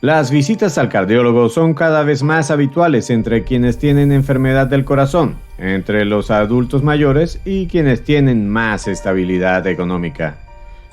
Las visitas al cardiólogo son cada vez más habituales entre quienes tienen enfermedad del corazón, entre los adultos mayores y quienes tienen más estabilidad económica.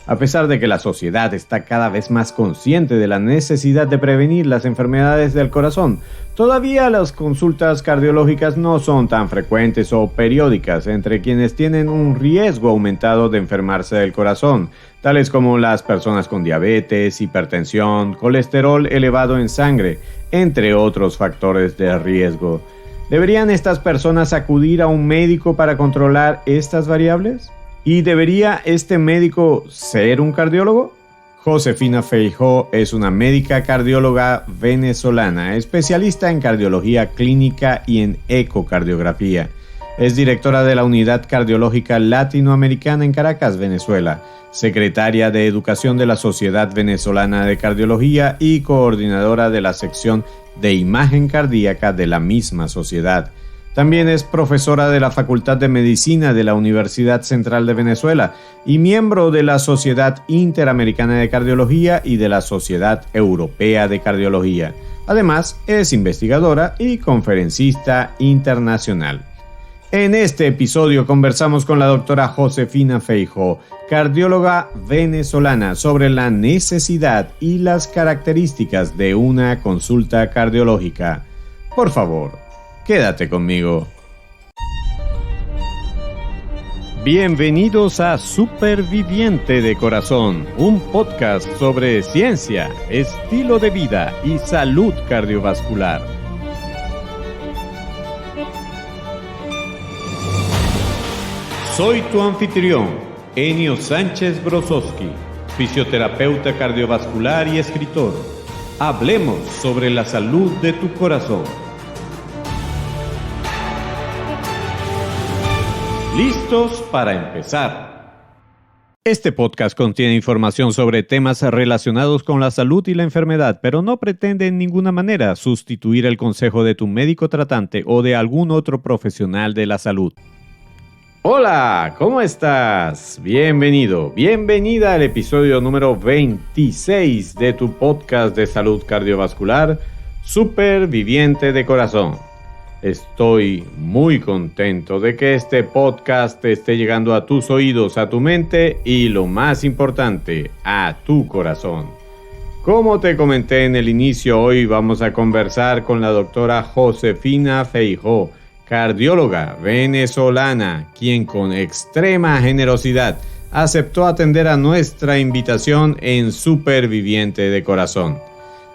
A pesar de que la sociedad está cada vez más consciente de la necesidad de prevenir las enfermedades del corazón, todavía las consultas cardiológicas no son tan frecuentes o periódicas entre quienes tienen un riesgo aumentado de enfermarse del corazón, tales como las personas con diabetes, hipertensión, colesterol elevado en sangre, entre otros factores de riesgo. ¿Deberían estas personas acudir a un médico para controlar estas variables? ¿Y debería este médico ser un cardiólogo? Josefina Feijó es una médica cardióloga venezolana, especialista en cardiología clínica y en ecocardiografía. Es directora de la Unidad Cardiológica Latinoamericana en Caracas, Venezuela, secretaria de Educación de la Sociedad Venezolana de Cardiología y coordinadora de la sección de imagen cardíaca de la misma sociedad. También es profesora de la Facultad de Medicina de la Universidad Central de Venezuela y miembro de la Sociedad Interamericana de Cardiología y de la Sociedad Europea de Cardiología. Además, es investigadora y conferencista internacional. En este episodio conversamos con la doctora Josefina Feijó, cardióloga venezolana, sobre la necesidad y las características de una consulta cardiológica. Por favor, quédate conmigo. Bienvenidos a Superviviente de Corazón, un podcast sobre ciencia, estilo de vida y salud cardiovascular. Soy tu anfitrión, Enio Sánchez Brozowski, fisioterapeuta cardiovascular y escritor. Hablemos sobre la salud de tu corazón. ¿Listos para empezar? Este podcast contiene información sobre temas relacionados con la salud y la enfermedad, pero no pretende en ninguna manera sustituir el consejo de tu médico tratante o de algún otro profesional de la salud. Hola, ¿cómo estás? Bienvenido, bienvenida al episodio número 26 de tu podcast de salud cardiovascular, Superviviente de Corazón. Estoy muy contento de que este podcast esté llegando a tus oídos, a tu mente y, lo más importante, a tu corazón. Como te comenté en el inicio, hoy vamos a conversar con la doctora Josefina Feijó, cardióloga venezolana, quien con extrema generosidad aceptó atender a nuestra invitación en Superviviente de Corazón.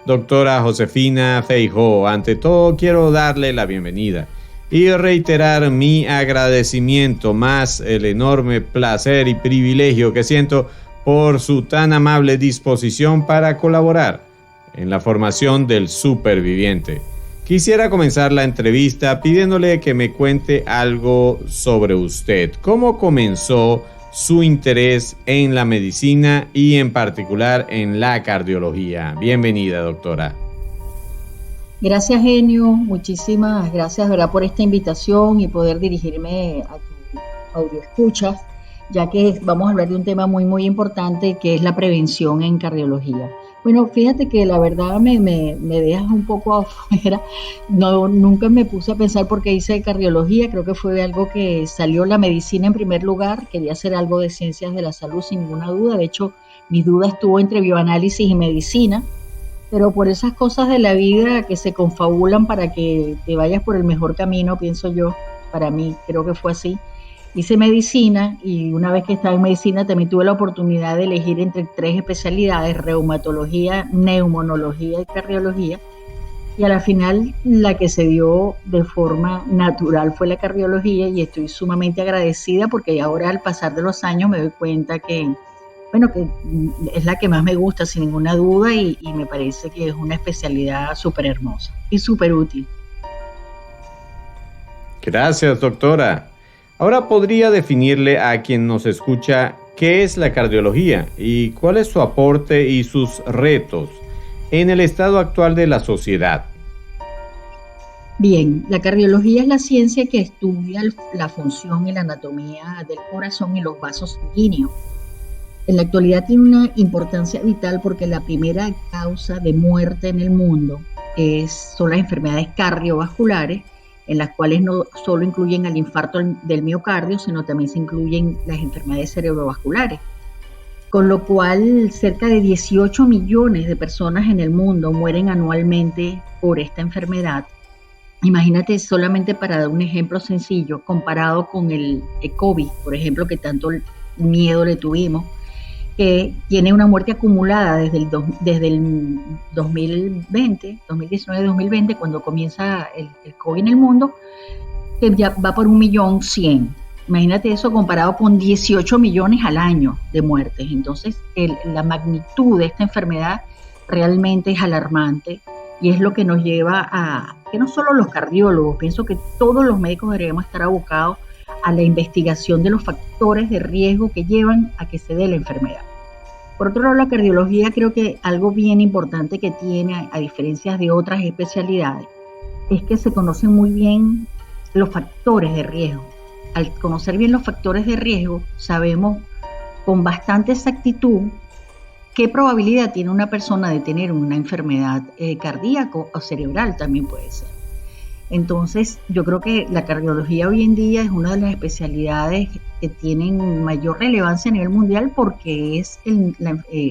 Doctora Josefina Feijó, ante todo quiero darle la bienvenida y reiterar mi agradecimiento, más el enorme placer y privilegio que siento por su tan amable disposición para colaborar en la formación del superviviente. Quisiera comenzar la entrevista pidiéndole que me cuente algo sobre usted. ¿Cómo comenzó su interés en la medicina y en particular en la cardiología? Bienvenida, doctora. Gracias, Enio. Muchísimas gracias, ¿verdad?, por esta invitación y poder dirigirme a tu audioescuchas, ya que vamos a hablar de un tema muy, muy importante, que es la prevención en cardiología. Bueno, fíjate que la verdad me dejas un poco afuera. Nunca me puse a pensar por qué hice cardiología. Creo que fue algo que salió la medicina en primer lugar. Quería hacer algo de ciencias de la salud sin ninguna duda. De hecho, mi duda estuvo entre bioanálisis y medicina. Pero por esas cosas de la vida que se confabulan para que te vayas por el mejor camino, pienso yo, para mí creo que fue así. Hice medicina y una vez que estaba en medicina también tuve la oportunidad de elegir entre 3 especialidades: reumatología, neumonología y cardiología. Y a la final la que se dio de forma natural fue la cardiología, y estoy sumamente agradecida porque ahora, al pasar de los años, me doy cuenta que es la que más me gusta sin ninguna duda, y me parece que es una especialidad súper hermosa y súper útil. Gracias, doctora. Ahora, ¿podría definirle a quien nos escucha qué es la cardiología y cuál es su aporte y sus retos en el estado actual de la sociedad? Bien, la cardiología es la ciencia que estudia la función y la anatomía del corazón y los vasos sanguíneos. En la actualidad tiene una importancia vital porque la primera causa de muerte en el mundo son las enfermedades cardiovasculares, en las cuales no solo incluyen el infarto del miocardio, sino también se incluyen las enfermedades cerebrovasculares. Con lo cual, cerca de 18 millones de personas en el mundo mueren anualmente por esta enfermedad. Imagínate, solamente para dar un ejemplo sencillo, comparado con el COVID, por ejemplo, que tanto miedo le tuvimos, que tiene una muerte acumulada desde el 2020, 2019-2020, cuando comienza el COVID en el mundo, que ya va por 1.100.000. Imagínate eso comparado con 18 millones al año de muertes. Entonces, la magnitud de esta enfermedad realmente es alarmante y es lo que nos lleva a que no solo los cardiólogos, pienso que todos los médicos deberíamos estar abocados a la investigación de los factores de riesgo que llevan a que se dé la enfermedad. Por otro lado, la cardiología creo que algo bien importante que tiene, a diferencia de otras especialidades, es que se conocen muy bien los factores de riesgo. Al conocer bien los factores de riesgo, sabemos con bastante exactitud qué probabilidad tiene una persona de tener una enfermedad cardíaca o cerebral, también puede ser. Entonces, yo creo que la cardiología hoy en día es una de las especialidades que tienen mayor relevancia a nivel mundial porque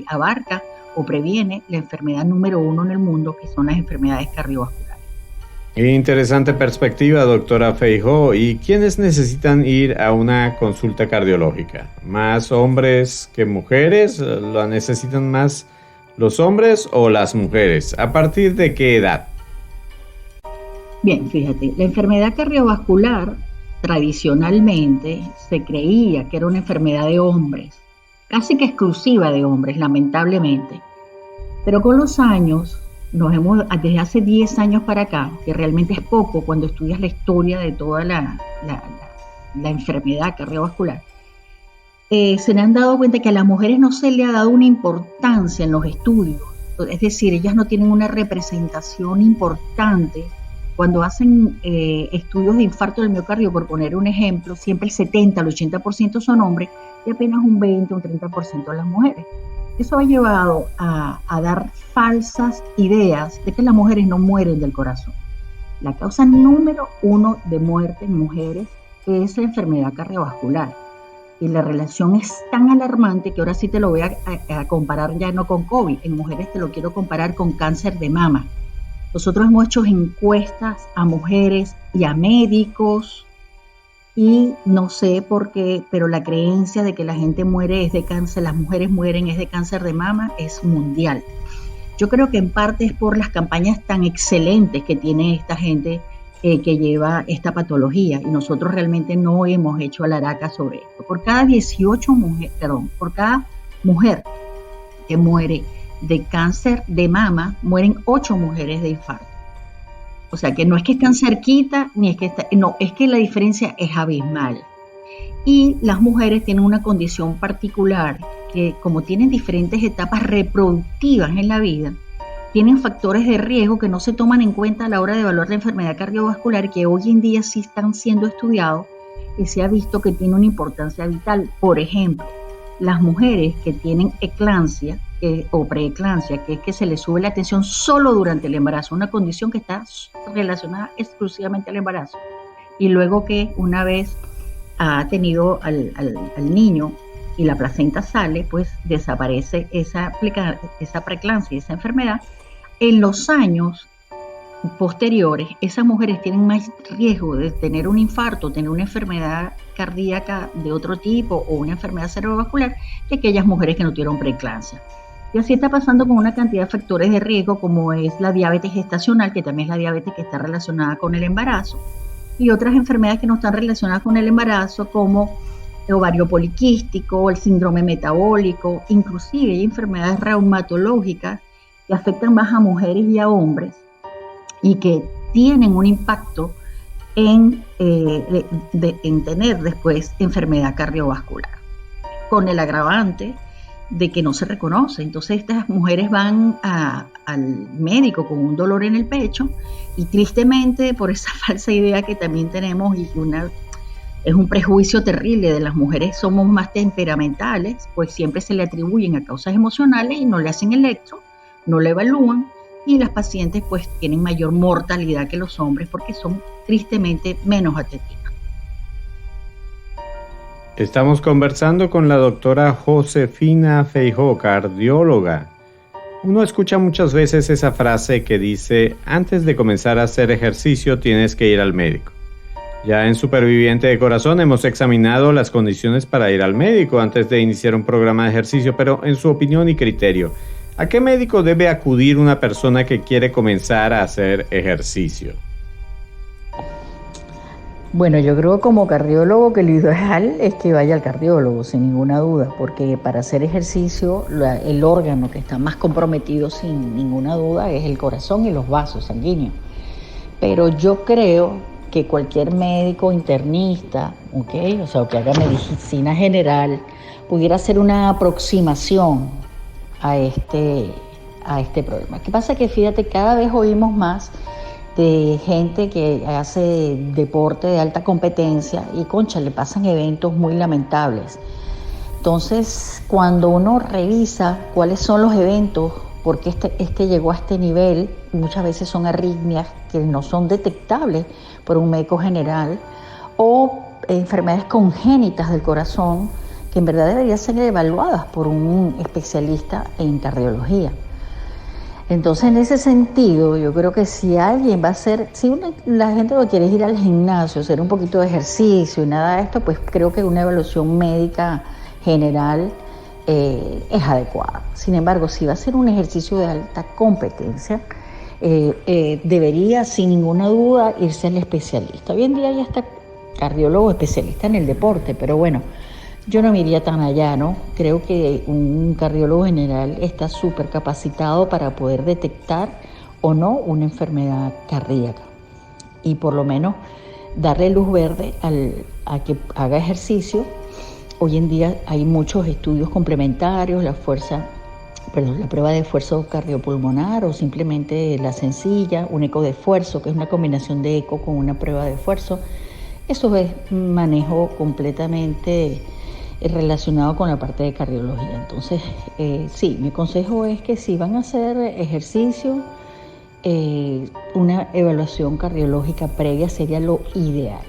abarca o previene la enfermedad número 1 en el mundo, que son las enfermedades cardiovasculares. Interesante perspectiva, doctora Feijó. ¿Y quiénes necesitan ir a una consulta cardiológica? ¿Más hombres que mujeres? ¿La necesitan más los hombres o las mujeres? ¿A partir de qué edad? Bien, fíjate, la enfermedad cardiovascular tradicionalmente se creía que era una enfermedad de hombres, casi que exclusiva de hombres, lamentablemente. Pero con los años, desde hace 10 años para acá, que realmente es poco cuando estudias la historia de toda la enfermedad cardiovascular, se le han dado cuenta que a las mujeres no se le ha dado una importancia en los estudios, es decir, ellas no tienen una representación importante. Cuando hacen estudios de infarto del miocardio, por poner un ejemplo, siempre el 70, el 80% son hombres y apenas un 20, un 30% las mujeres. Eso ha llevado a dar falsas ideas de que las mujeres no mueren del corazón. La causa número 1 de muerte en mujeres es la enfermedad cardiovascular. Y la relación es tan alarmante que ahora sí te lo voy a comparar ya no con COVID. En mujeres te lo quiero comparar con cáncer de mama. Nosotros hemos hecho encuestas a mujeres y a médicos y no sé por qué, pero la creencia de que la gente muere es de cáncer, las mujeres mueren es de cáncer de mama, es mundial. Yo creo que en parte es por las campañas tan excelentes que tiene esta gente que lleva esta patología y nosotros realmente no hemos hecho alaraca sobre esto. Por cada por cada mujer que muere de cáncer de mama, mueren 8 mujeres de infarto. O sea que no es que están cerquita, ni es que no, es que la diferencia es abismal. Y las mujeres tienen una condición particular que, como tienen diferentes etapas reproductivas en la vida, tienen factores de riesgo que no se toman en cuenta a la hora de evaluar la enfermedad cardiovascular, que hoy en día sí están siendo estudiados y se ha visto que tiene una importancia vital. Por ejemplo, las mujeres que tienen eclampsia o preeclampsia, que es que se les sube la tensión solo durante el embarazo, una condición que está relacionada exclusivamente al embarazo. Y luego que una vez ha tenido al niño y la placenta sale, pues desaparece esa preeclampsia, esa enfermedad. En los años posteriores, esas mujeres tienen más riesgo de tener un infarto, tener una enfermedad cardíaca de otro tipo o una enfermedad cerebrovascular que aquellas mujeres que no tuvieron preeclampsia. Y así está pasando con una cantidad de factores de riesgo como es la diabetes gestacional, que también es la diabetes que está relacionada con el embarazo, y otras enfermedades que no están relacionadas con el embarazo como el ovario poliquístico, el síndrome metabólico, inclusive hay enfermedades reumatológicas que afectan más a mujeres y a hombres y que tienen un impacto en tener después enfermedad cardiovascular, con el agravante de que no se reconoce. Entonces estas mujeres van al médico con un dolor en el pecho y tristemente por esa falsa idea que también tenemos y una Es un prejuicio terrible de las mujeres, somos más temperamentales, pues siempre se le atribuyen a causas emocionales y no le hacen electro, no le evalúan y las pacientes pues tienen mayor mortalidad que los hombres porque son tristemente menos atendidas. Estamos conversando con la doctora Josefina Feijó, cardióloga. Uno escucha muchas veces esa frase que dice, antes de comenzar a hacer ejercicio tienes que ir al médico. Ya en Superviviente de Corazón hemos examinado las condiciones para ir al médico antes de iniciar un programa de ejercicio, pero en su opinión y criterio, ¿a qué médico debe acudir una persona que quiere comenzar a hacer ejercicio? Bueno, yo creo como cardiólogo que lo ideal es que vaya al cardiólogo, sin ninguna duda, porque para hacer ejercicio el órgano que está más comprometido sin ninguna duda es el corazón y los vasos sanguíneos. Pero yo creo que cualquier médico internista, ¿okay? O sea, que haga medicina general, pudiera hacer una aproximación a este problema. ¿Qué pasa? Que fíjate, cada vez oímos más de gente que hace deporte de alta competencia y concha, le pasan eventos muy lamentables. Entonces, cuando uno revisa cuáles son los eventos, por qué este llegó a este nivel, muchas veces son arritmias que no son detectables por un médico general o enfermedades congénitas del corazón que en verdad deberían ser evaluadas por un especialista en cardiología. Entonces, en ese sentido, yo creo que si alguien va a hacer, la gente lo quiere ir al gimnasio, hacer un poquito de ejercicio y nada de esto, pues creo que una evaluación médica general es adecuada. Sin embargo, si va a ser un ejercicio de alta competencia, debería sin ninguna duda irse al especialista. Hoy en día ya está cardiólogo especialista en el deporte, pero bueno, yo no me iría tan allá, ¿no? Creo que un cardiólogo general está súper capacitado para poder detectar o no una enfermedad cardíaca y por lo menos darle luz verde a que haga ejercicio. Hoy en día hay muchos estudios complementarios, la prueba de esfuerzo cardiopulmonar o simplemente la sencilla, un eco de esfuerzo, que es una combinación de eco con una prueba de esfuerzo. Eso es manejo completamente relacionado con la parte de cardiología. Entonces, sí, mi consejo es que si van a hacer ejercicio, una evaluación cardiológica previa sería lo ideal.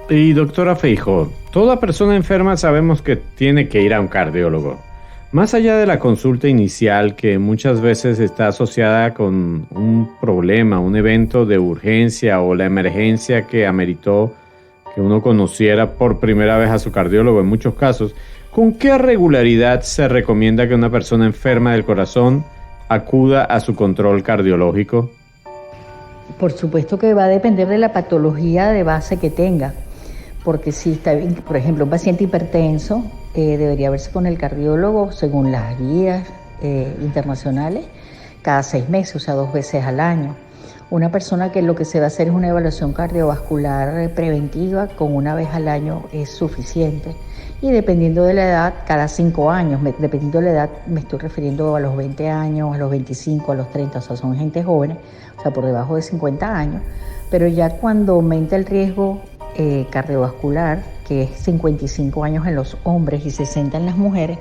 Y doctora Feijó, toda persona enferma sabemos que tiene que ir a un cardiólogo. Más allá de la consulta inicial, que muchas veces está asociada con un problema, un evento de urgencia o la emergencia que ameritó que uno conociera por primera vez a su cardiólogo en muchos casos, ¿con qué regularidad se recomienda que una persona enferma del corazón acuda a su control cardiológico? Por supuesto que va a depender de la patología de base que tenga, porque si está, por ejemplo, un paciente hipertenso, debería verse con el cardiólogo según las guías internacionales cada 6 meses, o sea, 2 veces al año. Una persona que lo que se va a hacer es una evaluación cardiovascular preventiva con 1 vez al año es suficiente. Y dependiendo de la edad, cada 5 años, dependiendo de la edad, me estoy refiriendo a los 20 años, a los 25, a los 30, o sea, son gente jóvenes, o sea, por debajo de 50 años. Pero ya cuando aumenta el riesgo cardiovascular, que es 55 años en los hombres y 60 en las mujeres,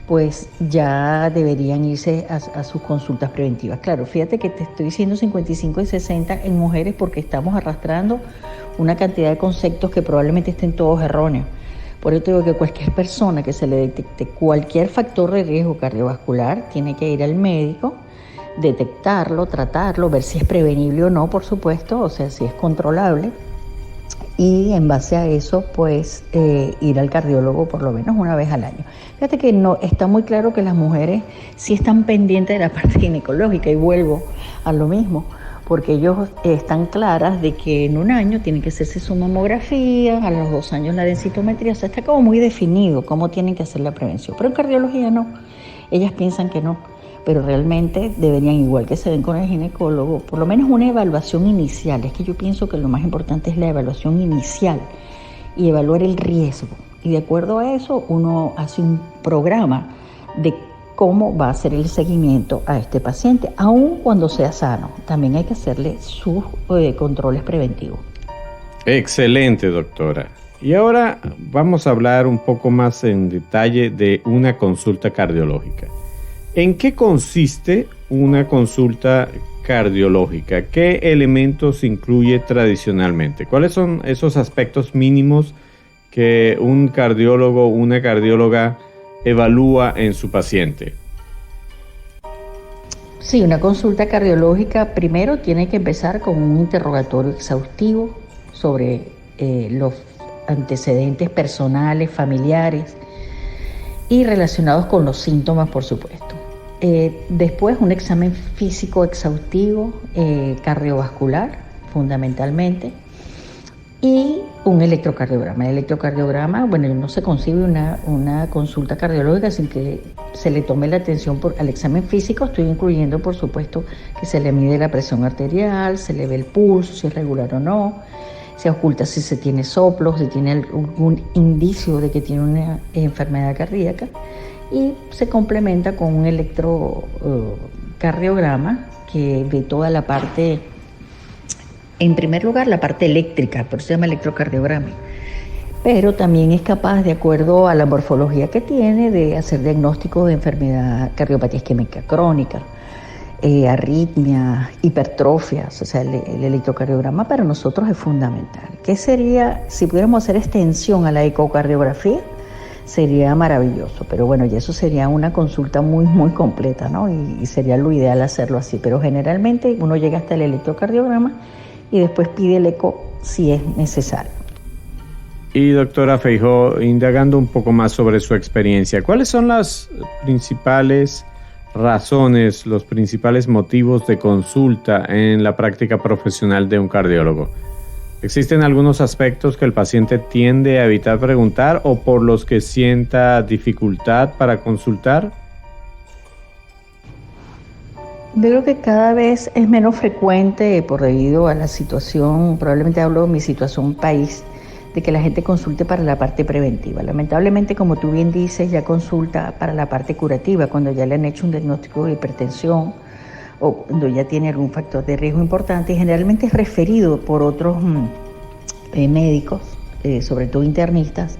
pues ya deberían irse a sus consultas preventivas. Claro, fíjate que te estoy diciendo 55 y 60 en mujeres porque estamos arrastrando una cantidad de conceptos que probablemente estén todos erróneos. Por eso te digo que cualquier persona que se le detecte cualquier factor de riesgo cardiovascular tiene que ir al médico, detectarlo, tratarlo, ver si es prevenible o no, por supuesto, o sea, si es controlable. Y en base a eso, pues, ir al cardiólogo por lo menos 1 vez al año. Fíjate que no está muy claro que las mujeres sí están pendientes de la parte ginecológica, y vuelvo a lo mismo, porque ellos están claras de que en 1 año tienen que hacerse su mamografía, a los 2 años la densitometría, o sea, está como muy definido cómo tienen que hacer la prevención. Pero en cardiología no, ellas piensan que no, pero realmente deberían, igual que se ven con el ginecólogo, por lo menos una evaluación inicial. Es que yo pienso que lo más importante es la evaluación inicial y evaluar el riesgo. Y de acuerdo a eso, uno hace un programa de cómo va a ser el seguimiento a este paciente, aun cuando sea sano. También hay que hacerle sus controles preventivos. Excelente, doctora. Y ahora vamos a hablar un poco más en detalle de una consulta cardiológica. ¿En qué consiste una consulta cardiológica? ¿Qué elementos incluye tradicionalmente? ¿Cuáles son esos aspectos mínimos que un cardiólogo o una cardióloga evalúa en su paciente? Sí, una consulta cardiológica primero tiene que empezar con un interrogatorio exhaustivo sobre los antecedentes personales, familiares y relacionados con los síntomas, por supuesto. Después un examen físico exhaustivo, cardiovascular fundamentalmente, y un electrocardiograma. El electrocardiograma, bueno, no se concibe una consulta cardiológica sin que se le tome la atención al examen físico. Estoy incluyendo, por supuesto, que se le mide la presión arterial, se le ve el pulso, si es regular o no, se oculta si se tiene soplos, si tiene algún indicio de que tiene una enfermedad cardíaca, y se complementa con un electrocardiograma que ve toda la parte, en primer lugar, la parte eléctrica, por eso se llama electrocardiograma, pero también es capaz, de acuerdo a la morfología que tiene, de hacer diagnóstico de enfermedad, cardiopatía isquémica crónica, arritmias, hipertrofias. O sea, el electrocardiograma para nosotros es fundamental. ¿Qué sería, si pudiéramos hacer extensión a la ecocardiografía? Sería maravilloso, pero bueno, y eso sería una consulta muy, muy completa, ¿no? Y sería lo ideal hacerlo así, pero generalmente uno llega hasta el electrocardiograma y después pide el eco si es necesario. Y doctora Feijó, indagando un poco más sobre su experiencia, ¿cuáles son las principales razones, los principales motivos de consulta en la práctica profesional de un cardiólogo? ¿Existen algunos aspectos que el paciente tiende a evitar preguntar o por los que sienta dificultad para consultar? Yo creo que cada vez es menos frecuente por debido a la situación, probablemente hablo de mi situación país, de que la gente consulte para la parte preventiva. Lamentablemente, como tú bien dices, ya consulta para la parte curativa, cuando ya le han hecho un diagnóstico de hipertensión o cuando ya tiene algún factor de riesgo importante, y generalmente es referido por otros médicos, sobre todo internistas,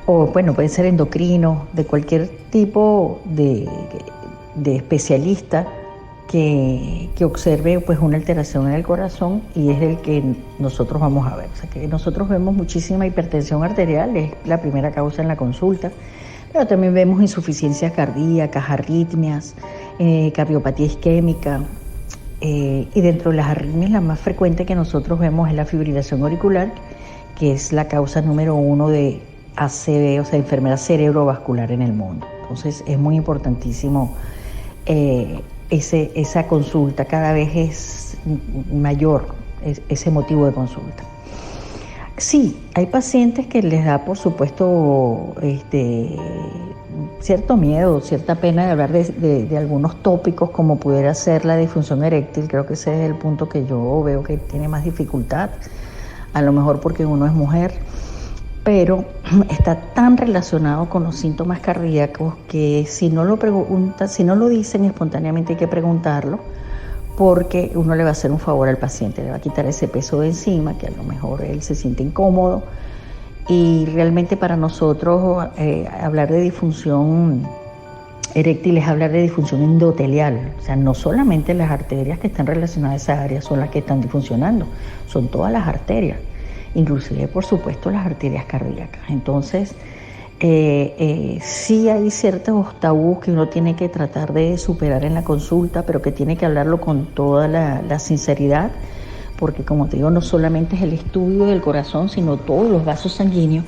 o bueno, puede ser endocrino, de cualquier tipo de especialista que observe pues una alteración en el corazón, y es el que nosotros vamos a ver. O sea, que nosotros vemos muchísima hipertensión arterial, es la primera causa en la consulta, pero también vemos insuficiencias cardíacas, arritmias, cardiopatía isquémica, y dentro de las arritmias la más frecuente que nosotros vemos es la fibrilación auricular, que es la causa número 1 de ACV, o sea, enfermedad cerebrovascular en el mundo. Entonces es muy importantísimo esa consulta, cada vez es mayor ese motivo de consulta. Sí, hay pacientes que les da, por supuesto, cierto miedo, cierta pena de hablar de algunos tópicos, como pudiera ser la disfunción eréctil. Creo que ese es el punto que yo veo que tiene más dificultad, a lo mejor porque uno es mujer, pero está tan relacionado con los síntomas cardíacos que si no lo dicen espontáneamente, hay que preguntarlo, porque uno le va a hacer un favor al paciente, le va a quitar ese peso de encima, que a lo mejor él se siente incómodo. Y realmente para nosotros hablar de disfunción eréctil es hablar de disfunción endotelial. O sea, no solamente las arterias que están relacionadas a esa área son las que están disfuncionando, son todas las arterias, inclusive por supuesto las arterias cardíacas. Entonces sí hay ciertos tabús que uno tiene que tratar de superar en la consulta, pero que tiene que hablarlo con toda la sinceridad, porque como te digo, no solamente es el estudio del corazón, sino todos los vasos sanguíneos,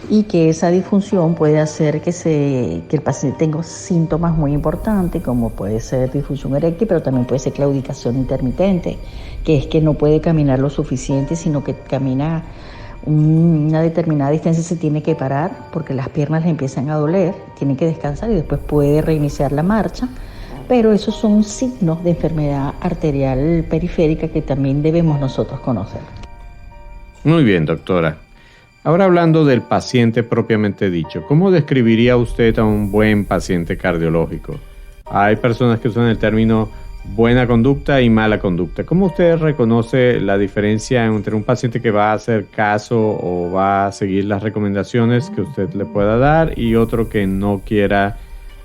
y que esa disfunción puede hacer que el paciente tenga síntomas muy importantes, como puede ser disfunción eréctil, pero también puede ser claudicación intermitente, que es que no puede caminar lo suficiente, sino que camina una determinada distancia y se tiene que parar porque las piernas le empiezan a doler, tiene que descansar y después puede reiniciar la marcha. Pero esos son signos de enfermedad arterial periférica que también debemos nosotros conocer. Muy bien, doctora. Ahora hablando del paciente propiamente dicho, ¿cómo describiría usted a un buen paciente cardiológico? Hay personas que usan el término buena conducta y mala conducta. ¿Cómo usted reconoce la diferencia entre un paciente que va a hacer caso o va a seguir las recomendaciones que usted le pueda dar y otro que no quiera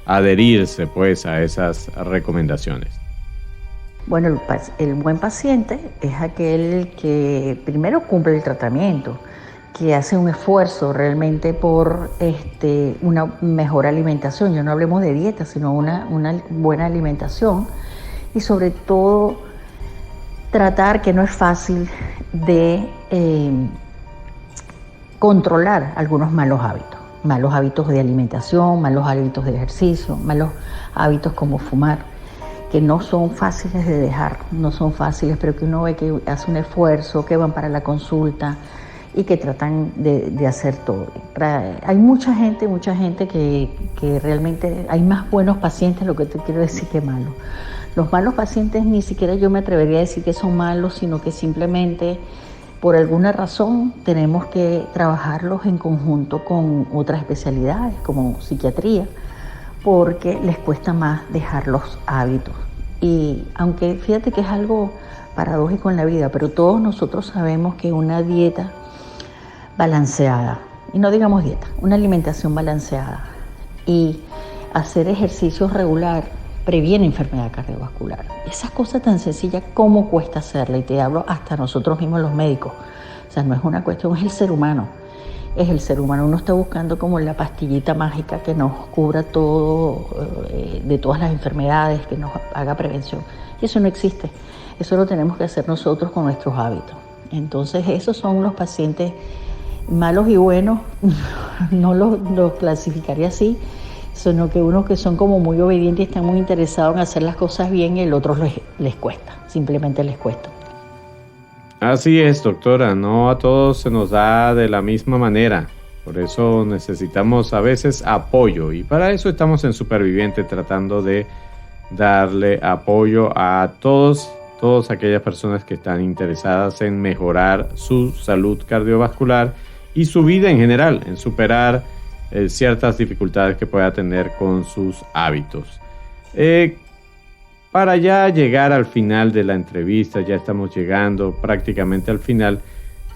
adherirse pues a esas recomendaciones? Bueno, el buen paciente es aquel que primero cumple el tratamiento, que hace un esfuerzo realmente por una mejor alimentación. Ya no hablemos de dieta, sino una buena alimentación. Y sobre todo tratar, que no es fácil, de controlar algunos malos hábitos de alimentación, malos hábitos de ejercicio, malos hábitos como fumar, que no son fáciles de dejar, no son fáciles, pero que uno ve que hace un esfuerzo, que van para la consulta y que tratan de hacer todo. Hay mucha gente que realmente, hay más buenos pacientes, lo que te quiero decir, que malos. Los malos pacientes ni siquiera yo me atrevería a decir que son malos, sino que simplemente por alguna razón tenemos que trabajarlos en conjunto con otras especialidades como psiquiatría, porque les cuesta más dejar los hábitos. Y aunque fíjate que es algo paradójico en la vida, pero todos nosotros sabemos que una dieta balanceada, y no digamos dieta, una alimentación balanceada y hacer ejercicios regular previene enfermedad cardiovascular. Esa cosa tan sencilla, ¿cómo cuesta hacerla? Y te hablo hasta nosotros mismos los médicos. O sea, no es una cuestión, es el ser humano. Es el ser humano. Uno está buscando como la pastillita mágica que nos cubra todo, de todas las enfermedades, que nos haga prevención. Y eso no existe. Eso lo tenemos que hacer nosotros con nuestros hábitos. Entonces, esos son los pacientes malos y buenos. No los clasificaría así, sino que unos que son como muy obedientes y están muy interesados en hacer las cosas bien, y el otro les cuesta, simplemente les cuesta. Así es, doctora, no a todos se nos da de la misma manera, por eso necesitamos a veces apoyo, y para eso estamos en Superviviente, tratando de darle apoyo a todas aquellas personas que están interesadas en mejorar su salud cardiovascular y su vida en general, en superar ciertas dificultades que pueda tener con sus hábitos. Para ya llegar al final de la entrevista, ya estamos llegando prácticamente al final,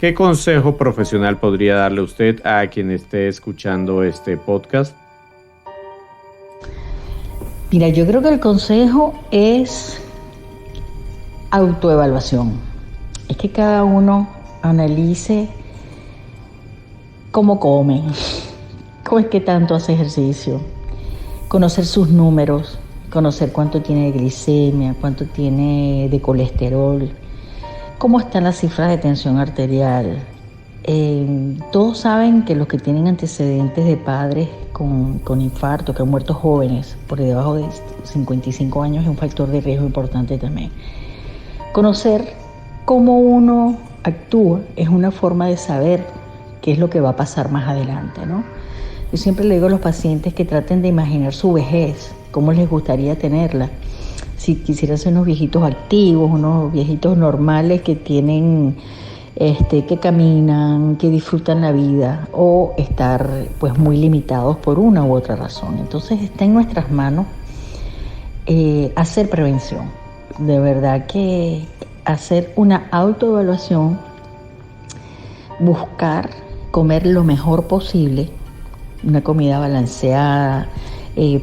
¿qué consejo profesional podría darle usted a quien esté escuchando este podcast? Mira, yo creo que el consejo es autoevaluación. Es que cada uno analice cómo come, cómo es que tanto hace ejercicio, conocer sus números, conocer cuánto tiene de glicemia, cuánto tiene de colesterol, cómo están las cifras de tensión arterial. Todos saben que los que tienen antecedentes de padres con infarto, que han muerto jóvenes, por debajo de 55 años, es un factor de riesgo importante también. Conocer cómo uno actúa es una forma de saber qué es lo que va a pasar más adelante, ¿no? Yo siempre le digo a los pacientes que traten de imaginar su vejez, cómo les gustaría tenerla. Si quisieran ser unos viejitos activos, unos viejitos normales que tienen, que caminan, que disfrutan la vida, o estar pues muy limitados por una u otra razón. Entonces está en nuestras manos hacer prevención. De verdad que hacer una autoevaluación, buscar comer lo mejor posible, una comida balanceada,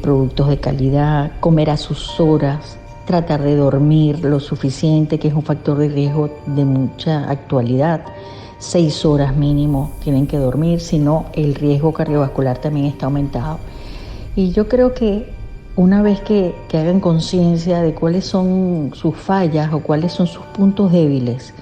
productos de calidad, comer a sus horas, tratar de dormir lo suficiente, que es un factor de riesgo de mucha actualidad. 6 horas mínimo tienen que dormir, si no el riesgo cardiovascular también está aumentado. Y yo creo que una vez que hagan conciencia de cuáles son sus fallas o cuáles son sus puntos débiles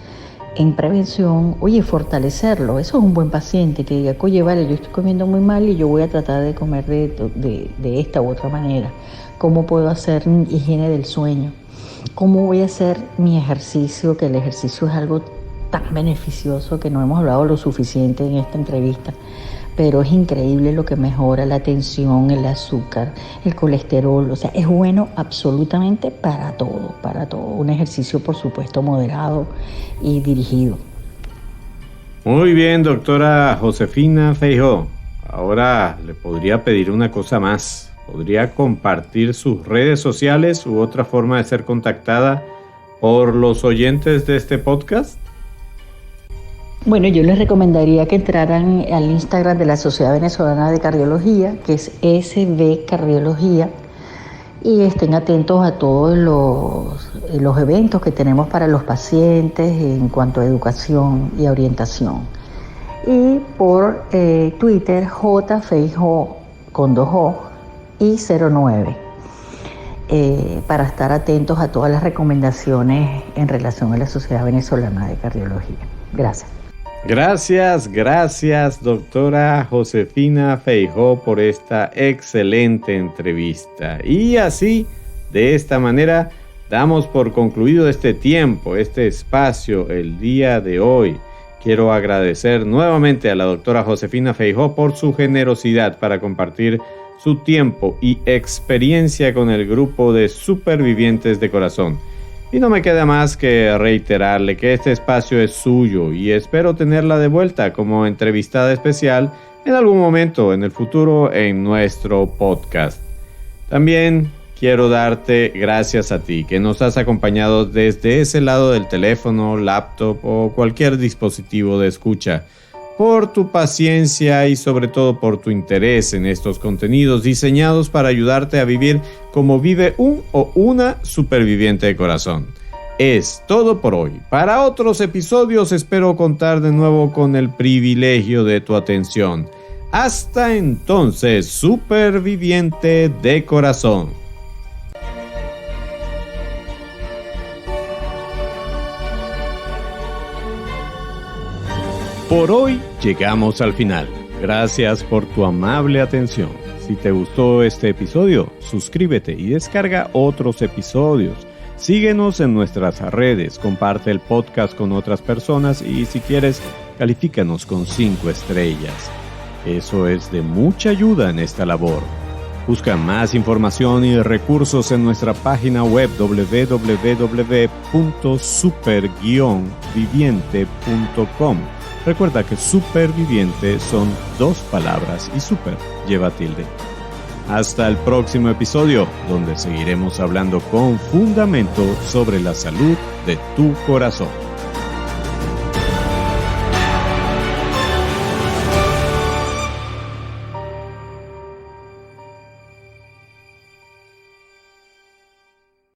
en prevención, oye, fortalecerlo. Eso es un buen paciente que diga, oye, vale, yo estoy comiendo muy mal y yo voy a tratar de comer de esta u otra manera. ¿Cómo puedo hacer mi higiene del sueño? ¿Cómo voy a hacer mi ejercicio? Que el ejercicio es algo tan beneficioso que no hemos hablado lo suficiente en esta entrevista, pero es increíble lo que mejora la tensión, el azúcar, el colesterol. O sea, es bueno absolutamente para todo, para todo. Un ejercicio, por supuesto, moderado y dirigido. Muy bien, doctora Josefina Feijó. Ahora le podría pedir una cosa más. ¿podría compartir sus redes sociales u otra forma de ser contactada por los oyentes de este podcast? Bueno, yo les recomendaría que entraran al Instagram de la Sociedad Venezolana de Cardiología, que es SB Cardiología, y estén atentos a todos los eventos que tenemos para los pacientes en cuanto a educación y orientación. Y por Twitter, JFeijo con 2O y 09, para estar atentos a todas las recomendaciones en relación a la Sociedad Venezolana de Cardiología. Gracias. Gracias, doctora Josefina Feijó, por esta excelente entrevista. Y así, de esta manera, damos por concluido este tiempo, este espacio, el día de hoy. Quiero agradecer nuevamente a la doctora Josefina Feijó por su generosidad para compartir su tiempo y experiencia con el grupo de supervivientes de corazón. Y no me queda más que reiterarle que este espacio es suyo y espero tenerla de vuelta como entrevistada especial en algún momento en el futuro en nuestro podcast. También quiero darte gracias a ti que nos has acompañado desde ese lado del teléfono, laptop o cualquier dispositivo de escucha, por tu paciencia y sobre todo por tu interés en estos contenidos diseñados para ayudarte a vivir como vive un o una superviviente de corazón. Es todo por hoy. Para otros episodios espero contar de nuevo con el privilegio de tu atención. Hasta entonces, superviviente de corazón. Por hoy llegamos al final. Gracias por tu amable atención. Si te gustó este episodio, suscríbete y descarga otros episodios. Síguenos en nuestras redes, comparte el podcast con otras personas y si quieres, califícanos con 5 estrellas. Eso es de mucha ayuda en esta labor. Busca más información y recursos en nuestra página web www.super-viviente.com. Recuerda que superviviente son 2 palabras y super lleva tilde. Hasta el próximo episodio, donde seguiremos hablando con fundamento sobre la salud de tu corazón.